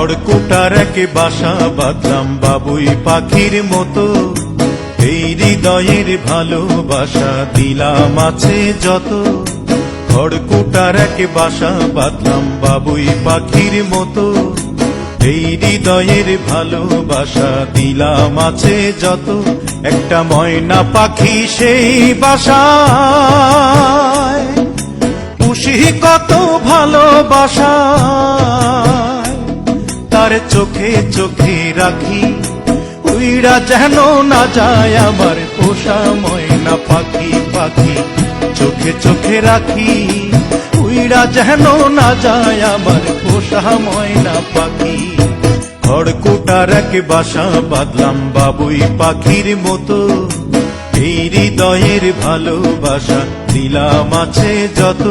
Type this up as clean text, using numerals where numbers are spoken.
খড়কুটার এক বাসা বাঁধলাম বাবুই পাখির মতো, এই হৃদয়ের ভালোবাসা দিলাম আছে যত। খড়কুটার এক বাসা বাঁধলাম বাবুই পাখির মতো, এই হৃদয়ের ভালোবাসা দিলাম আছে যত। একটা ময়না পাখি সেই বাসায়, পুষি কত ভালোবাসা, তার চোখে চোখে রাখি, উইরা যেন না যায় আমার পোষা ময়না পাখি। পাখি চোখে চোখে রাখি, উইরা যেন না যায় আমার পোষা ময়না পাখি। খড়কুটার এক বাসা বাঁধলাম বাবুই পাখির মতো, এই হৃদয়ের ভালোবাসা দিলাম আছে যত।